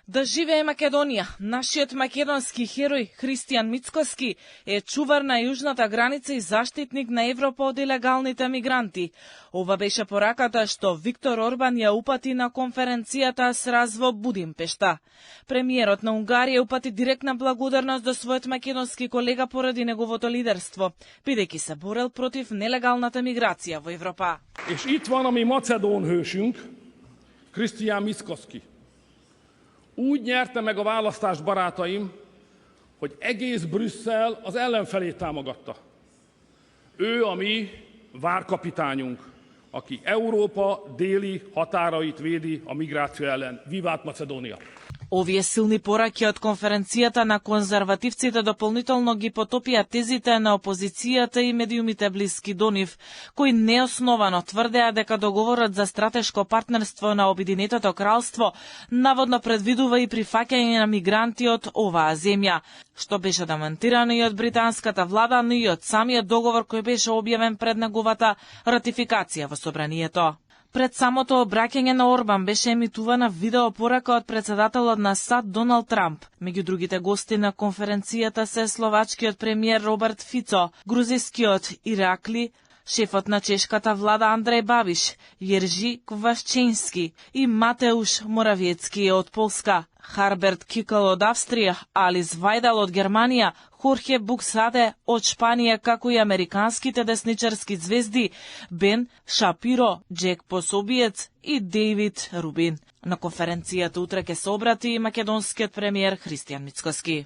Да живее Македонија! Нашиот македонски херој Христијан Мицкоски е чувар на јужната граница и заштитник на Европа од илегалните мигранти. Ова беше пораката што Виктор Орбан ја упати на конференцијата СРАЗ во Будимпешта. Премиерот на Унгарија упати директна благодарност до својот македонски колега поради неговото лидерство, бидејќи се борел против нелегалната миграција во Европа. És itt van a mi macedón hősünk, Hrisztián Mickoszki. Úgy nyerte meg a választást, barátaim, hogy egész Brüsszel az ellenfelét támogatta. Ő a mi várkapitányunk, aki Európa déli határait védi a migráció ellen. Vivát Macedónia! Овие силни пораки од конференцијата на конзервативците дополнително ги потопија тезите на опозицијата и медиумите блиски до нив, кои неосновано тврдеа дека договорот за стратешко партнерство на Обединетото кралство наводно предвидува и прифаќање на мигранти од оваа земја, што беше демонтирано и од британската влада, но и од самиот договор кој беше објавен пред неговата ратификација во собранието. Пред самото обраќање на Орбан беше емитувана видеопорака од председателот на САД Доналд Трамп. Меѓу другите гости на конференцијата се словачкиот премиер Роберт Фицо, грузискиот Иракли, шефот на чешката влада Андреј Бабиш, Јержи Квашченски и Матеуш Моравиецки од Полска, Харберт Кикл од Австрија, Алис Вајдал од Германија, Хорхе Буксаде од Шпанија, како и американските десничарски звезди Бен Шапиро, Джек Пособиец и Дейвид Рубин. На конференцијата утре ќе се обрати и македонскиот премиер Христијан Мицкоски.